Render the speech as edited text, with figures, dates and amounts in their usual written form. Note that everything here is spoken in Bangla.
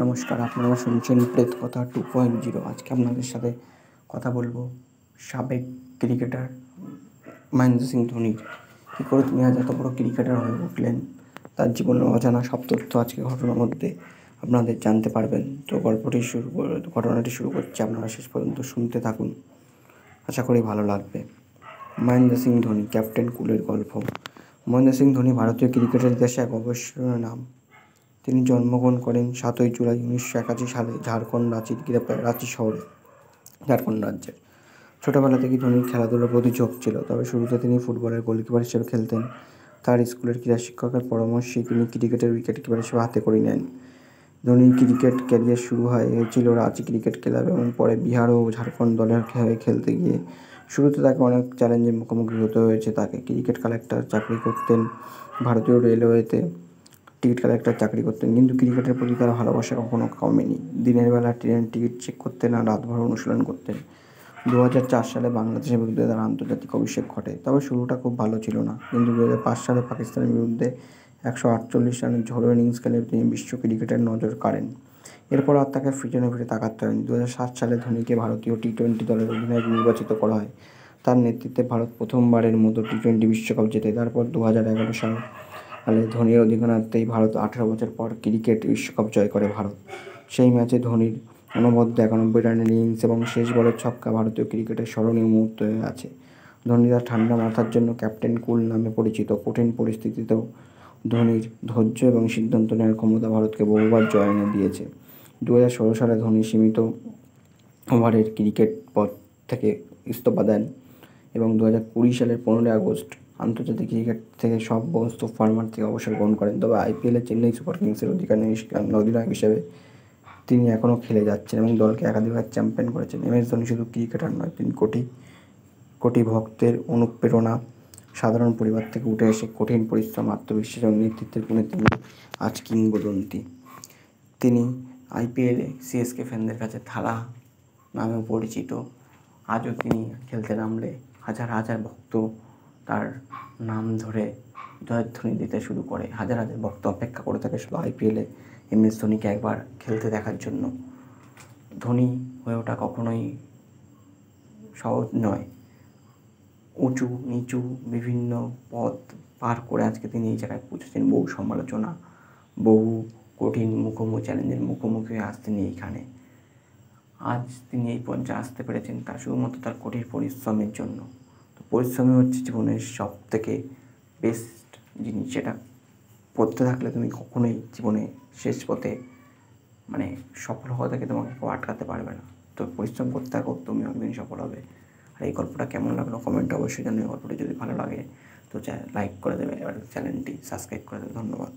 নমস্কার, আপনারা শুনছেন প্রেত কথা 2.0। আজকে আপনাদের সাথে কথা বলবো সাবেক ক্রিকেটার মহেন্দ্র সিং ধোনির। কী করে তিনি আজ এত বড় ক্রিকেটার হয়ে উঠলেন, তার জীবনের অজানা সব তথ্য আজকে ঘটনার মধ্যে আপনাদের জানতে পারবেন। তো ঘটনাটি শুরু করছি, আপনারা শেষ পর্যন্ত শুনতে থাকুন, আশা করি ভালো লাগবে। মহেন্দ্র সিং ধোনি, ক্যাপ্টেন কুলের গল্প। মহেন্দ্র সিং ধোনি ভারতীয় ক্রিকেটের ইতিহাসে এক অবিস্মরণীয় নাম। তিনি জন্মগ্রহণ করেন 7ই জুলাই 1981 সালে রাঁচি শহরে, ঝাড়খণ্ড রাজ্যের। ছোটবেলা থেকেই ধোনির খেলাধুলার প্রতি ঝোঁক ছিল, তবে শুরুতে তিনি ফুটবলের গোলকিপার হিসেবে খেলতেন। তার স্কুলের ক্রীড়া শিক্ষকের পরামর্শেই তিনি ক্রিকেটের উইকেট কিপার হিসেবে হাতে করে নেন। ধোনির ক্রিকেট ক্যারিয়ার শুরু হয়েছিল রাঁচি ক্রিকেট ক্লাব এবং পরে বিহার ও ঝাড়খণ্ড দলের হয়ে খেলতে গিয়ে শুরুতে তাকে অনেক চ্যালেঞ্জের মুখোমুখি হতে হয়েছে। তাকে ক্রিকেট কালেক্টর চাকরি করতেন, ভারতীয় রেলওয়েতে টিকিট কালেক্টর চাকরি করতেন, কিন্তু ক্রিকেটের প্রতি তার ভালোবাসা কখনো কমেনি। দিনের বেলা ট্রেনের টিকিট চেক করতেন আর রাতভর অনুশীলন করতেন। 2004 সালে বাংলাদেশের বিরুদ্ধে তার আন্তর্জাতিক অভিষেক ঘটে, তবে শুরুটা খুব ভালো ছিল না। কিন্তু 2005 সালে পাকিস্তানের বিরুদ্ধে 148 রানের ঝড়ো ইনিংস খেলে তিনি বিশ্ব ক্রিকেটের নজর কাড়েন। এরপর আর তাকে পিছনে ফিরে তাকাতে হয়নি। 2007 সালে ধোনিকে ভারতীয় টি-20 দলের অধিনায়ক নির্বাচিত করা হয়। তার নেতৃত্বে ভারত প্রথমবারের মতো টি-20 বিশ্বকাপ জেতে। তারপর 2011 সালে ধোনির অধিনায়কত্বেই ভারত 18 বছর পর ক্রিকেট বিশ্বকাপ জয় করে। সেই ম্যাচে ধোনির অনবদ্য 91 রানের ইনিংস এবং শেষ বলের ছক্কা ভারতীয় ক্রিকেটের স্মরণীয় মুহূর্ত হয়ে আছে। ধোনি তার ঠান্ডা মাথার জন্য ক্যাপ্টেন কুল নামে পরিচিত। কঠিন পরিস্থিতিতেও ধোনির ধৈর্য এবং সিদ্ধান্ত নেওয়ার ক্ষমতা ভারতকে বহুবার জয় এনে দিয়েছে। 2016 সালে ধোনি সীমিত ওভারের ক্রিকেট পদ থেকে ইস্তফা দেন এবং 2020 সালের 15 আগস্ট আন্তর্জাতিক ক্রিকেট থেকে সব সমস্ত ফরম্যাট থেকে অবসর গ্রহণ করেন। তবে আইপিএলে চেন্নাই সুপার কিংসের অধিনায়ক হিসেবে তিনি এখনও খেলে যাচ্ছেন এবং দলকে একাধিকবার চ্যাম্পিয়ন করেছেন। এমএস ধোনি শুধু ক্রিকেটার নয়, তিনি কোটি কোটি ভক্তের অনুপ্রেরণা। সাধারণ পরিবার থেকে উঠে এসে কঠিন পরিশ্রম, আত্মবিশ্বাস এবং নেতৃত্বের গুণে তিনি আজ কিংবদন্তি। তিনি আইপিএলে সিএসকে ফ্যানদের কাছে থালা নামেও পরিচিত। আজও তিনি খেলতে নামলে হাজার হাজার ভক্ত তার নাম ধরে জয়ধ্বনি দিতে শুরু করে। হাজার হাজার ভক্ত অপেক্ষা করে থাকে শুধু আইপিএলে এমএস ধোনিকে একবার খেলতে দেখার জন্য। ধোনি হয়ে ওঠা কখনোই সহজ নয়। উঁচু নিচু বিভিন্ন পথ পার করে আজকে তিনি এই জায়গায় পৌঁছেছেন। বহু সমালোচনা, বহু কঠিন চ্যালেঞ্জের মুখোমুখি হয়ে আজ তিনি এইখানে। আজ তিনি এই পর্যায়ে আসতে পেরেছেন তার শুধুমাত্র তার কঠিন পরিশ্রমের জন্য। তো পরিশ্রমই হচ্ছে জীবনের সব থেকে বেস্ট জিনিস, যেটা করতে থাকলে তুমি কখনোই জীবনে শেষ পথে সফল হওয়া থেকে তোমাকে কেউ আটকাতে পারবে না। তো পরিশ্রম করতে থাকো, তুমি একদিন সফল হবে। আর এই গল্পটা কেমন লাগলো কমেন্টে অবশ্যই জানিও। গল্পটি যদি ভালো লাগে তো লাইক করে দেবে, আর চ্যানেলটি সাবস্ক্রাইব করে দেবে। ধন্যবাদ।